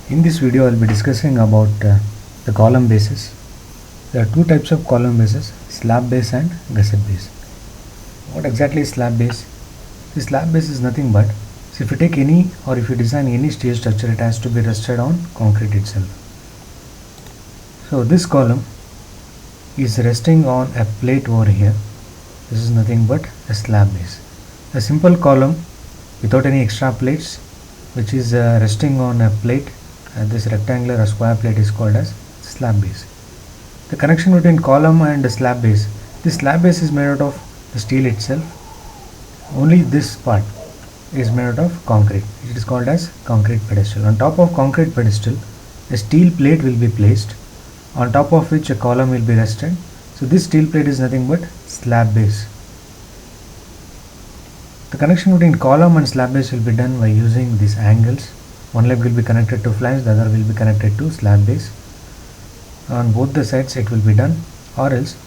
In this video, I'll be discussing about the column bases. There are two types of column bases: slab base and gusset base. What exactly is slab base? The slab base is nothing but, so if you take any or if you design any steel structure, it has to be rested on concrete itself. So this column is resting on a plate over here. This is nothing but a slab base. A simple column without any extra plates, which is resting on a plate. This rectangular or square plate is called as slab base. The connection between column and the slab base. This slab base is made out of the steel itself. Only this part is made out of concrete. It is called as concrete pedestal. On top of concrete pedestal, a steel plate will be placed, on top of which a column will be rested. So this steel plate is nothing but slab base. The connection between column and slab base will be done by using these angles. One leg will be connected to flange, the other will be connected to slab base. On both the sides it will be done, or else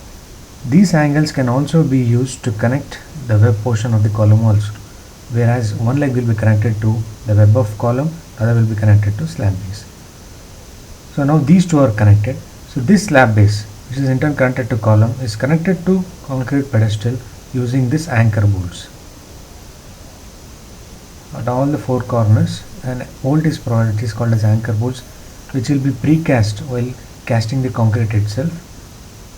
these angles can also be used to connect the web portion of the column also, whereas one leg will be connected to the web of column, the other will be connected to slab base. So now these two are connected. So this slab base, which is in turn connected to column, is connected to concrete pedestal using this anchor bolts at all the four corners, and bolt is provided. It is called as anchor bolts, which will be precast while casting the concrete itself.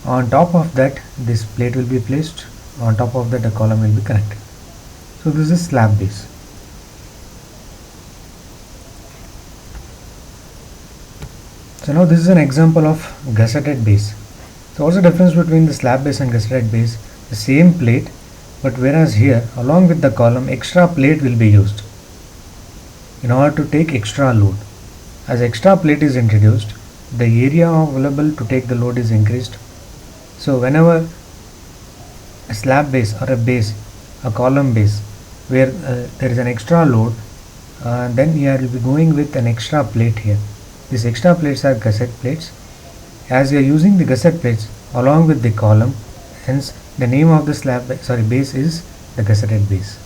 On top of that, this plate will be placed. On top of that, a column will be connected. So this is slab base. So now this is an example of gusseted base. So what's the difference between the slab base and gusseted base? The same plate, but whereas here, along with the column, extra plate will be used in order to take extra load. As extra plate is introduced, the area available to take the load is increased. So whenever a slab base or a column base, where there is an extra load, then you will be going with an extra plate here. These extra plates are gusset plates. As you are using the gusset plates along with the column, hence the name of the base is the gusseted base.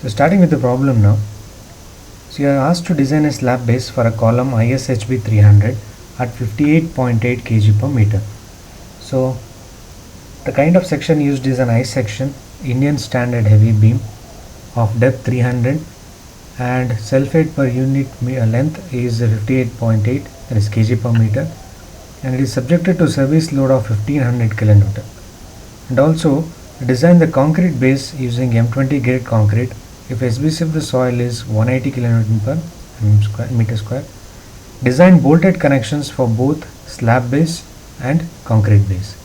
So starting with the problem now. So you are asked to design a slab base for a column ISHB 300 at 58.8 kg per meter. So the kind of section used is an I section, Indian standard heavy beam of depth 300, and sulfate per unit length is 58.8, that is kg per meter, and it is subjected to service load of 1500 kN. And also design the concrete base using M20 grade concrete if SBC of the soil is 180 kN per meter square. Design bolted connections for both slab base and concrete base.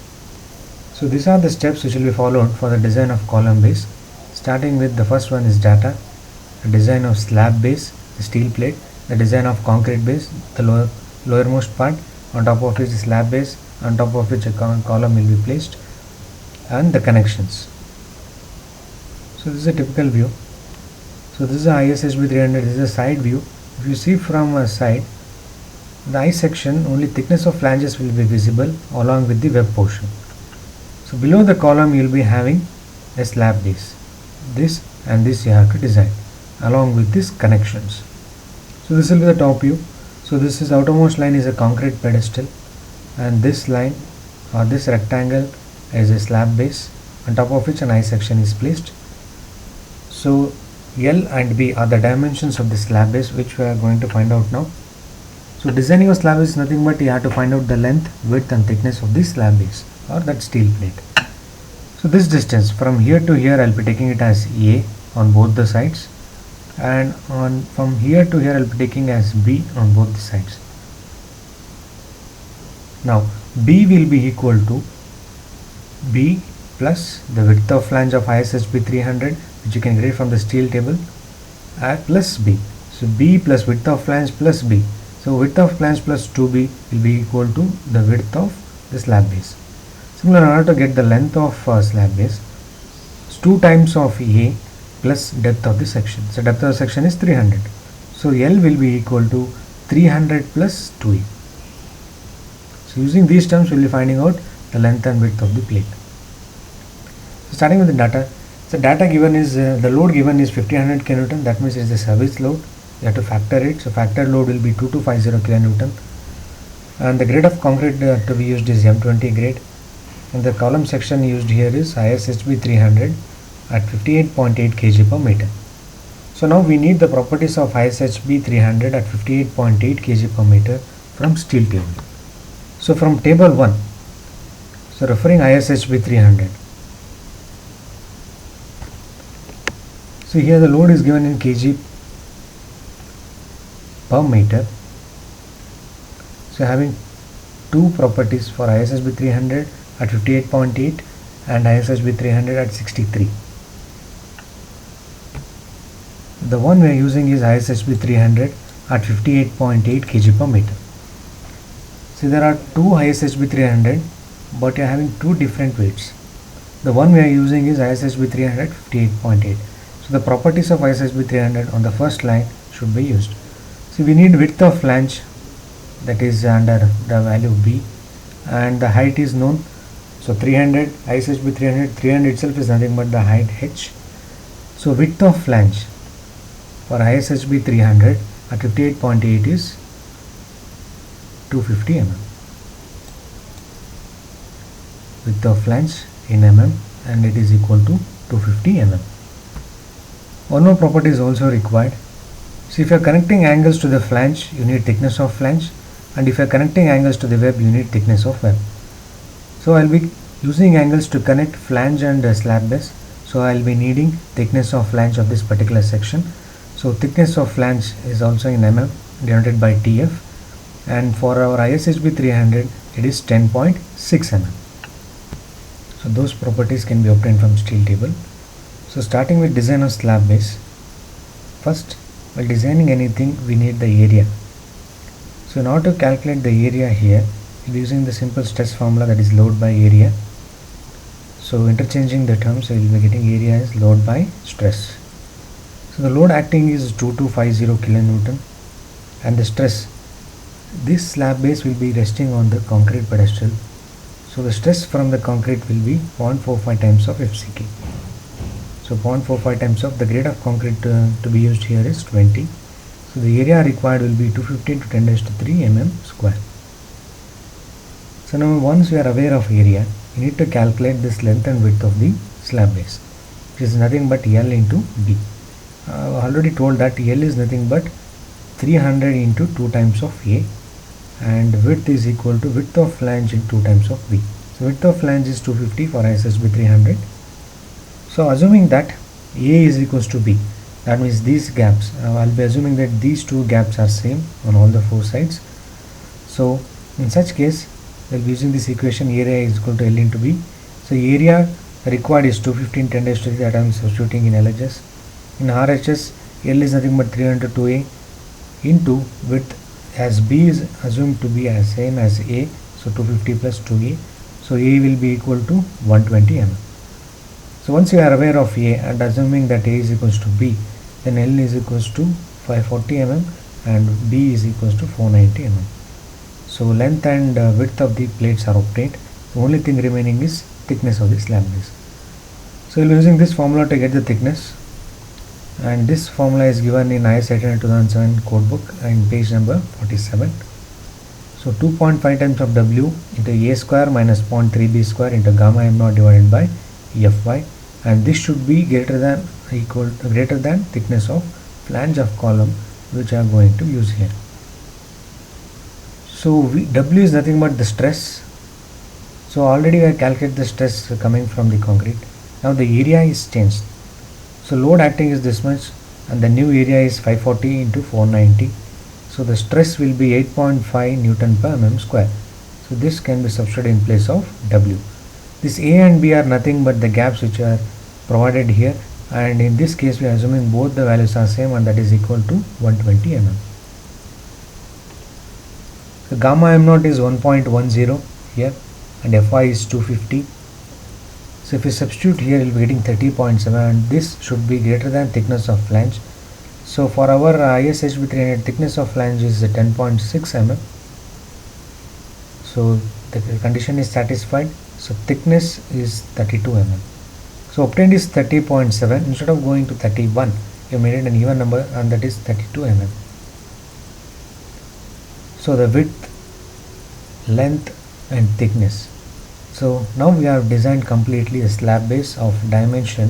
So these are the steps which will be followed for the design of column base. Starting with the first one is data, the design of slab base, the steel plate, the design of concrete base, the lowermost part, on top of which is slab base, on top of which a column will be placed, and the connections. So this is a typical view. So this is a ISHB 300, this is a side view. If you see from a side, the I section, only thickness of flanges will be visible along with the web portion. So below the column you will be having a slab base. This and this you have to design along with these connections. So this will be the top view. So this is outermost line is a concrete pedestal, and this line or this rectangle is a slab base, on top of which an I section is placed. So L and B are the dimensions of the slab base, which we are going to find out now. So designing a slab base is nothing but you have to find out the length, width and thickness of the slab base or that steel plate. So this distance from here to here, I'll be taking it as A on both the sides, and from here to here I'll be taking as B on both the sides. Now B will be equal to B plus the width of flange of ISHB 300, which you can get from the steel table, plus B. So B plus width of flange plus B. So width of flange plus 2B will be equal to the width of the slab base. Similarly, in order to get the length of slab base, it's 2 times of A plus depth of the section. So depth of the section is 300. So L will be equal to 300 plus 2A. So using these terms, we will be finding out the length and width of the plate. So starting with the data, So data given is the load given is 1500 kilonewton. That means it is the service load. You have to factor it. So factor load will be 2250 kilonewton. And the grade of concrete to be used is M20 grade. And the column section used here is ISHB 300 at 58.8 kg per meter. So now we need the properties of ISHB 300 at 58.8 kg per meter from steel table. So from table 1, so referring ISHB 300. So here the load is given in kg per meter. So having two properties for ISHB 300 at 58.8 and ISHB 300 at 63. The one we are using is ISHB 300 at 58.8 kg per meter. So there are two ISHB 300, but you are having two different weights. The one we are using is ISHB 300 at 58.8. So the properties of ISHB 300 on the first line should be used. So we need width of flange, that is under the value B, and the height is known. So 300, ISHB 300 itself is nothing but the height h. So width of flange for ISHB 300 at 58.8 is 250 mm. Width of flange in mm, and it is equal to 250 mm. One more property is also required. So if you are connecting angles to the flange, you need thickness of flange, and if you are connecting angles to the web, you need thickness of web. So I will be using angles to connect flange and slab base. So I will be needing thickness of flange of this particular section. So thickness of flange is also in mm, denoted by TF, and for our ISHB 300 it is 10.6 mm. So those properties can be obtained from steel table. So starting with design of slab base, first while designing anything we need the area. So in order to calculate the area here, we'll be using the simple stress formula, that is load by area. So interchanging the terms, we will be getting area is load by stress. So the load acting is 2250 kilonewton, and the stress, this slab base will be resting on the concrete pedestal. So the stress from the concrete will be 0.45 times of FCK. So 0.45 times of the grade of concrete to be used here is 20. So the area required will be 250 to 10 raised to 3 mm square. So now once we are aware of area, we need to calculate this length and width of the slab base, which is nothing but L into B. I already told that L is nothing but 300 into 2 times of A, and width is equal to width of flange in 2 times of B. So width of flange is 250 for ISHB 300. So assuming that A is equals to B, that means these gaps, I will be assuming that these two gaps are same on all the four sides. So in such case, we will be using this equation, area is equal to L into B. So area required is 250 10 raised to 3, that I am substituting in LHS. In RHS, L is nothing but 300 to A into width, as B is assumed to be as same as A, so 250 plus 2A. So A will be equal to 120 mm. So once you are aware of A and assuming that A is equals to B, then L is equals to 540 mm and B is equals to 490 mm. So length and width of the plates are obtained. The only thing remaining is thickness of the slab base. So we will be using this formula to get the thickness, and this formula is given in IS 800 2007 code book in page number 47. So 2.5 times of W into A square minus 0.3 B square into gamma m naught divided by Fy, and this should be greater than thickness of flange of column, which I am going to use here. So W is nothing but the stress. So already I calculated the stress coming from the concrete. Now the area is changed. So load acting is this much, and the new area is 540 into 490. So the stress will be 8.5 Newton per mm square. So this can be substituted in place of W. This A and B are nothing but the gaps which are provided here, and in this case we are assuming both the values are same, and that is equal to 120 mm. So gamma m naught is 1.10 here, and Fy is 250. So if we substitute here, we will be getting 30.7, and this should be greater than thickness of flange. So for our ISHB 300, thickness of flange is 10.6 mm. So the condition is satisfied. So thickness is 32 mm. So obtained is 30.7. Instead of going to 31, you made it an even number, and that is 32 mm. So the width, length and thickness. So now we have designed completely a slab base of dimension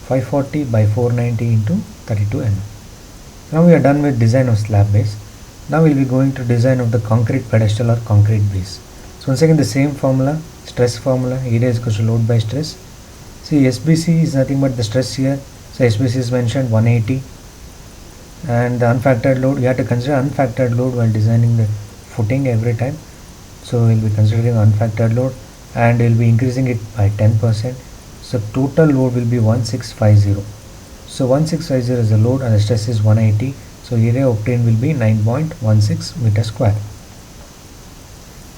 540 by 490 into 32 mm. Now we are done with design of slab base. Now we will be going to design of the concrete pedestal or concrete base. So once again the same formula, stress formula, area is equal to load by stress. See, SBC is nothing but the stress here. So SBC is mentioned 180, and the unfactored load, you have to consider unfactored load while designing the footing every time. So we'll be considering unfactored load, and we'll be increasing it by 10%. So total load will be 1650. So 1650 is the load and the stress is 180. So area obtained will be 9.16 meter square.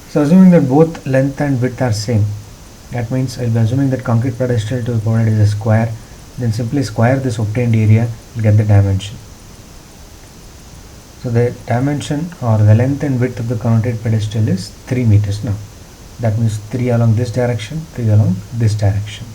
So assuming that both length and width are same, that means I'll be assuming that concrete pedestal to be provided is a square, then simply square this obtained area to get the dimension. So the dimension or the length and width of the concrete pedestal is 3 meters now. That means 3 along this direction, 3 along this direction.